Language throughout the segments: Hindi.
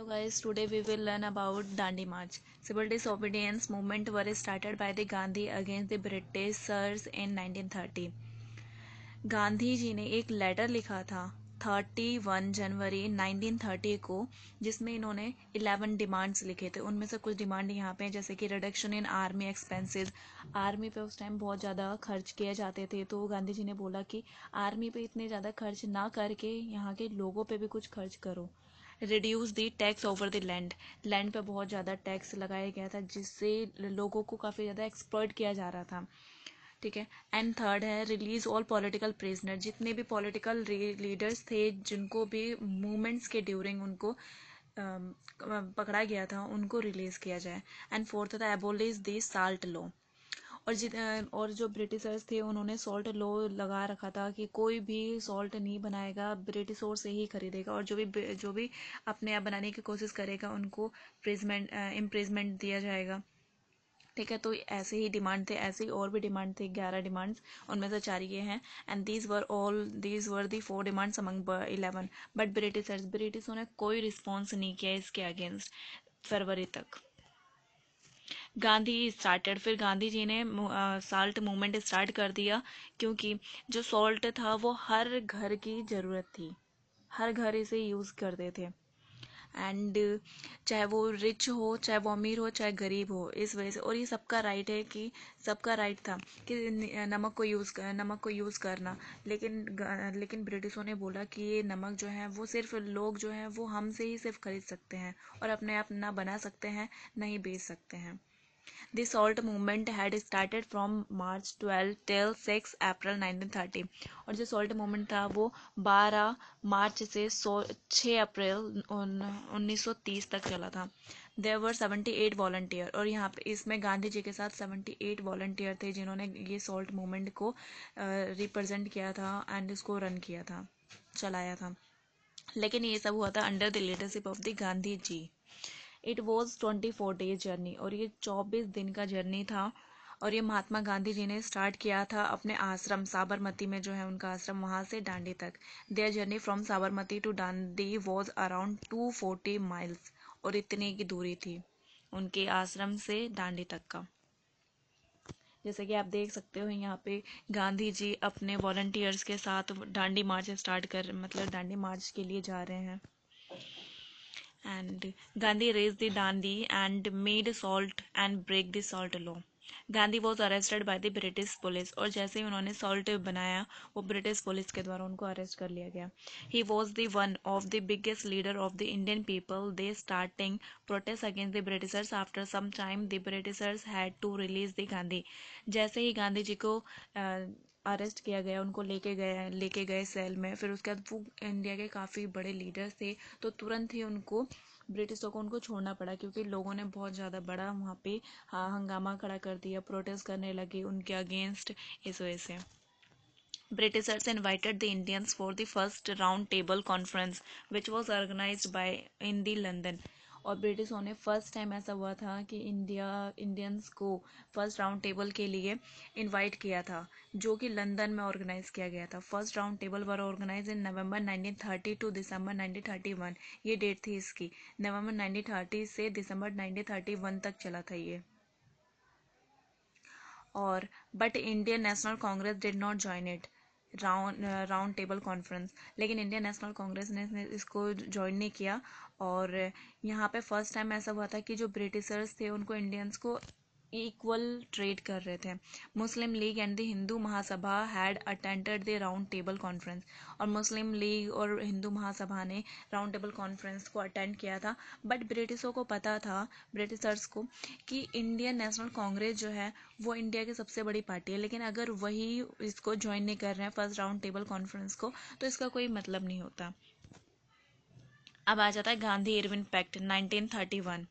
guys, today we will learn about Dandi March. Civil disobedience movement were started by the Gandhi against the Britishers in 1930. Gandhi ji ने एक लेटर लिखा था 31 जनवरी 1930 को, जिसमें इन्होंने 11 डिमांड्स लिखे थे। उनमें से कुछ डिमांड यहाँ पे हैं, जैसे कि reduction in army expenses. Army पे उस टाइम बहुत ज़्यादा खर्च किए जाते थे, तो गांधी जी ने बोला कि आर्मी पे इतने ज़्यादा खर्च ना करके यहाँ के लोगों पे भी कुछ खर्च करो। Reduce the tax over the land. Land पे बहुत ज़्यादा टैक्स लगाया गया था, जिससे लोगों को काफ़ी ज़्यादा एक्सप्लॉइट किया जा रहा था। ठीक है। एंड थर्ड है रिलीज ऑल पॉलिटिकल प्रिजनर। जितने भी पॉलिटिकल लीडर्स थे, जिनको भी मूवमेंट्स के ड्यूरिंग उनको पकड़ा गया था, उनको रिलीज किया जाए। एंड फोर्थ था एबोलिश द साल्ट लॉ। और जो ब्रिटिशर्स थे, उन्होंने सॉल्ट लॉ लगा रखा था कि कोई भी सॉल्ट नहीं बनाएगा, ब्रिटिशों से ही खरीदेगा, और जो भी अपने आप बनाने की कोशिश करेगा उनको इम्प्रिजमेंट दिया जाएगा। ठीक है। तो ऐसे ही डिमांड थे, ऐसे ही और भी डिमांड थे, 11 डिमांड्स। उनमें से 4 ये हैं। And these were the 4 demands among 11। But ब्रिटिशों ने कोई रिस्पॉन्स नहीं किया इसके अगेंस्ट फरवरी तक। गांधी स्टार्टेड, फिर गांधी जी ने साल्ट मूवमेंट स्टार्ट कर दिया, क्योंकि जो सॉल्ट था वो हर घर की ज़रूरत थी, हर घर इसे यूज़ करते थे। एंड चाहे वो रिच हो, चाहे वो अमीर हो, चाहे गरीब हो, इस वजह से। और ये सबका राइट है कि सबका राइट था कि नमक को यूज़ करना। लेकिन ब्रिटिशों ने बोला कि ये नमक जो है वो सिर्फ लोग जो है वो हमसे ही सिर्फ खरीद सकते हैं, और अपने आप ना बना सकते हैं, ना ही बेच सकते हैं। The salt movement had started from March 12 till 6 April 1930। और जो सॉल्ट मूवमेंट था वो 12 मार्च से 6 अप्रैल 1930 तक चला था। देयर वर 78 वॉलंटियर, और यहाँ पे इसमें गांधी जी के साथ 78 वॉलंटियर थे, जिन्होंने ये सॉल्ट मूवमेंट को रिप्रेजेंट किया था एंड इसको रन किया था, चलाया था। लेकिन ये सब हुआ था under the leadership of the Gandhi ji. It was 24 days journey, और ये 24 दिन का जर्नी था। और ये महात्मा गांधी जी ने स्टार्ट किया था अपने आश्रम साबरमती में, जो है उनका आश्रम, वहाँ से दांडी तक। Their journey from Sabarmati to Dandi was around 240 miles, और इतनी की दूरी थी उनके आश्रम से दांडी तक का। जैसे कि आप देख सकते हो यहाँ पे गांधी जी अपने वॉलंटियर्स के साथ दांडी मार्च स्टार्ट कर, मतलब दांडी मार्च के लिए जा रहे हैं। And Gandhi raised the Dandi and made salt and break the salt law. Gandhi was arrested by the British police, और जैसे ही उन्होंने सॉल्ट बनाया, वो ब्रिटिश पुलिस के द्वारा उनको अरेस्ट कर लिया गया। He was the one of the biggest leader of the Indian people. They starting protest against the britishers. After some time the britishers had to release the Gandhi. जैसे ही गांधी जी को अरेस्ट किया गया, उनको लेके गए सेल में, फिर उसके बाद वो इंडिया के काफ़ी बड़े लीडर्स थे, तो तुरंत ही उनको ब्रिटिशों को उनको छोड़ना पड़ा, क्योंकि लोगों ने बहुत ज़्यादा बड़ा वहाँ पे हंगामा खड़ा कर दिया, प्रोटेस्ट करने लगे उनके अगेंस्ट। इस वजह से Britishers invited the Indians for the first round table conference which was organized by in the London। और ब्रिटिशों ने फर्स्ट टाइम ऐसा हुआ था कि इंडियंस को फर्स्ट राउंड टेबल के लिए इनवाइट किया था, जो कि लंदन में ऑर्गेनाइज किया गया था। First round table were organize in November 1930 to December 1931। ये डेट थी इसकी, नवंबर 1930 से दिसंबर 1931 तक चला था ये। और but Indian national Congress did not join it round table conference. लेकिन इंडियन नेशनल कांग्रेस ने इसको ज्वाइन नहीं किया। और यहाँ पे फर्स्ट टाइम ऐसा हुआ था कि जो ब्रिटिशर्स थे उनको इंडियंस को इक्वल ट्रेड कर रहे थे। Muslim League and the Hindu Mahasabha had attended the round table conference. और मुस्लिम लीग और हिंदू महासभा ने राउंड टेबल कॉन्फ्रेंस को अटेंड किया था। बट ब्रिटिशों को पता था, ब्रिटिशर्स को, कि इंडियन नेशनल कांग्रेस जो है वो इंडिया की सबसे बड़ी पार्टी है, लेकिन अगर वही इसको ज्वाइन नहीं कर रहे हैं फर्स्ट राउंड टेबल कॉन्फ्रेंस को, तो इसका कोई मतलब नहीं होता। अब आ जाता है Gandhi Irwin pact 1931।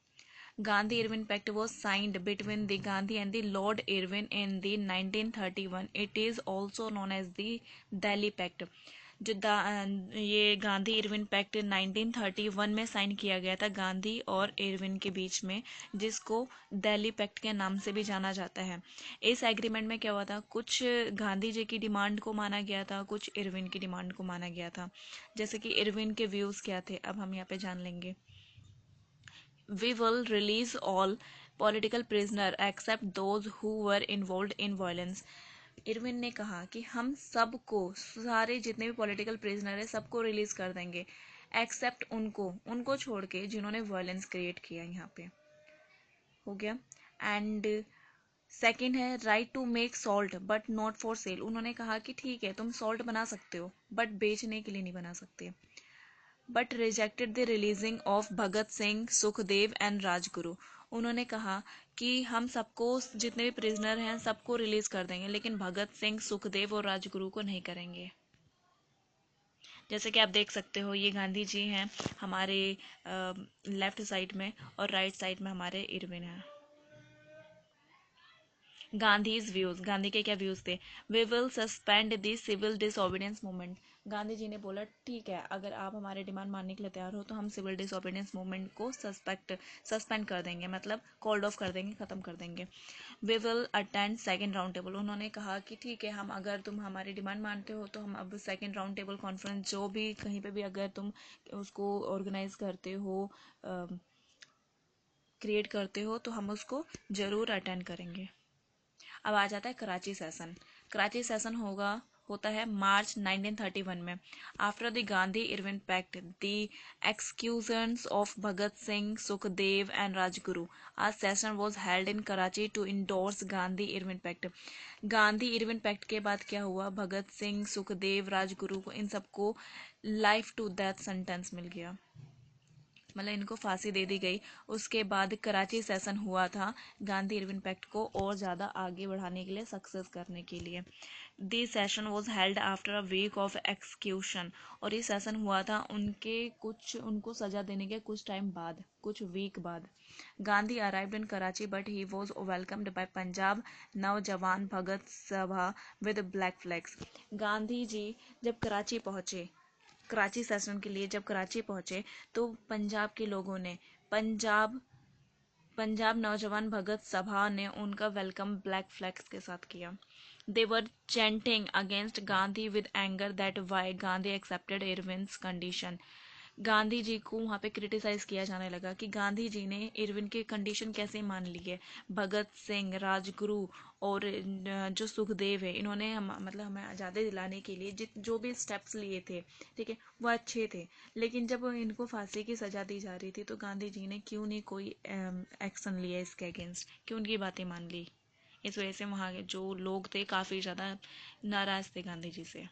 Gandhi Irwin Pact was signed between the Gandhi and the Lord Irwin in the 1931। It is also known as the Delhi Pact। ये गांधी इरविन पैक्ट 1931 में साइन किया गया था गांधी और इरविन के बीच में, जिसको दिल्ली पैक्ट के नाम से भी जाना जाता है। इस एग्रीमेंट में क्या हुआ था, कुछ गांधी जी की डिमांड को माना गया था, कुछ इरविन की डिमांड को माना गया था। जैसे कि इरविन के व्यूज़ क्या थे, अब हम यहाँ पे जान लेंगे। We will release all political prisoner except those who were involved in violence. Irwin ने कहा कि हम सबको, सारे जितने भी पॉलिटिकल प्रिजनर है सबको रिलीज कर देंगे, एक्सेप्ट उनको उनको छोड़ के जिन्होंने वायलेंस क्रिएट किया यहाँ पे। हो गया। एंड सेकेंड है right to make salt but not for sale. उन्होंने कहा कि ठीक है तुम सॉल्ट बना सकते हो बट बेचने के लिए नहीं बना सकते। But rejected the releasing of Bhagat Singh, Sukhdev and Rajguru. उन्होंने कहा कि हम सबको, जितने भी प्रिजनर हैं सबको रिलीज कर देंगे, लेकिन भगत सिंह, सुखदेव और राजगुरु को नहीं करेंगे। जैसे कि आप देख सकते हो ये गांधी जी हैं हमारे लेफ्ट साइड में, और राइट साइड में हमारे इरविन हैं। गांधीज व्यूज, गांधी के क्या व्यूज थे? We will suspend the civil disobedience movement. Gandhi ji ने बोला ठीक है, अगर आप हमारे डिमांड मानने के लिए तैयार हो तो हम सिविल डिसओबीडियंस मूवमेंट को सस्पेंड कर देंगे, मतलब कॉल्ड ऑफ कर देंगे, खत्म कर देंगे। We will attend second round table. उन्होंने कहा कि ठीक है, हम, अगर तुम हमारी डिमांड मानते हो तो हम अब सेकेंड राउंड टेबल कॉन्फ्रेंस, जो भी कहीं पे भी अगर तुम उसको ऑर्गेनाइज करते हो, क्रिएट करते हो, तो हम उसको ज़रूर अटेंड करेंगे। अब आ जाता है कराची सेशन। कराची सेशन होता है मार्च 1931 में। After the Gandhi Irwin pact, the executions of Bhagat Singh, Sukhdev and Rajguru, a session was held in Karachi to endorse Gandhi Irwin pact. Gandhi Irwin pact के बाद क्या हुआ? भगत सिंह, सुखदेव, राजगुरु को, इन सबको लाइफ टू डेथ सेंटेंस मिल गया, मतलब इनको फांसी दे दी गई। उसके बाद कराची सेशन हुआ था गांधी इरविन पैक्ट को और ज़्यादा आगे बढ़ाने के लिए, सक्सेस करने के लिए। This session was held after a week of execution. और ये सेशन हुआ था उनको सजा देने के कुछ टाइम बाद, कुछ वीक बाद। Gandhi arrived in Karachi but he was welcomed by Punjab Naujawan Bhagat Sabha with black flags. Gandhi ji जब कराची पहुंचे, कराची सेशन के लिए जब कराची पहुंचे, तो पंजाब के लोगों ने, पंजाब पंजाब नौजवान भगत सभा ने उनका वेलकम ब्लैक फ्लैग्स के साथ किया। They were chanting against Gandhi with anger that why Gandhi accepted Irwin's condition. Gandhi ji को वहाँ पे क्रिटिसाइज किया जाने लगा कि गांधी जी ने इरविन की कंडीशन कैसे मान ली है। भगत सिंह, राजगुरु और जो सुखदेव है, इन्होंने मतलब हमें आज़ादी दिलाने के लिए जो भी स्टेप्स लिए थे, ठीक है, वो अच्छे थे। लेकिन जब इनको फांसी की सज़ा दी जा रही थी तो गांधी जी ने क्यों नहीं कोई एक्शन लिया इसके अगेंस्ट, क्यों उनकी बातें मान ली? इस वजह से वहाँ के जो लोग थे काफ़ी ज़्यादा नाराज़ थे गांधी जी से।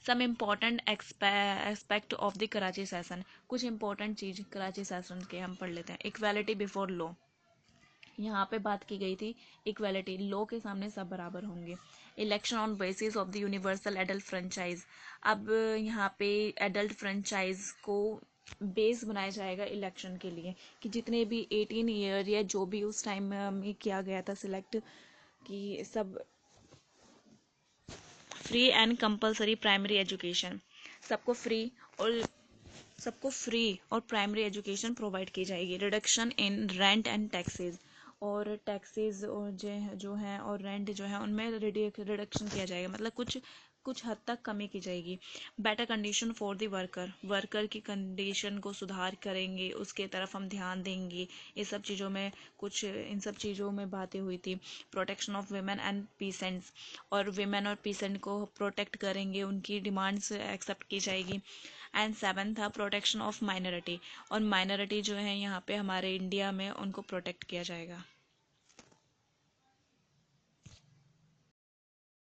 Some important aspect of the Karachi session. कुछ इंपॉर्टेंट चीज़ कराची सेशन के हम पढ़ लेते हैं। इक्वालिटी बिफोर लॉ, यहाँ पे बात की गई थी इक्वालिटी, लॉ के सामने सब बराबर होंगे। Election on basis of the universal adult franchise. अब यहाँ पे एडल्ट फ्रेंचाइज को बेस बनाया जाएगा इलेक्शन के लिए, कि जितने भी 18 ईयर या जो भी उस टाइम में किया गया था सिलेक्ट, कि सब free and compulsory primary education, सबको फ्री और सबको फ्री और प्राइमरी एजुकेशन प्रोवाइड की जाएगी। Reduction in rent and taxes, और टैक्सेस और जो हैं और रेंट जो है उनमें रिडक्शन किया जाएगा, मतलब कुछ कुछ हद तक कमी की जाएगी। Better condition for the worker, worker की कंडीशन को सुधार करेंगे, उसके तरफ हम ध्यान देंगे। ये सब चीज़ों में कुछ, इन सब चीज़ों में बातें हुई थी। Protection of women and peasants, और वीमेन और पीसेंट को प्रोटेक्ट करेंगे, उनकी डिमांड्स एक्सेप्ट की जाएगी। एंड सेवन था प्रोटेक्शन ऑफ माइनॉरिटी, और माइनॉरिटी जो है यहाँ पे हमारे इंडिया में उनको प्रोटेक्ट किया जाएगा।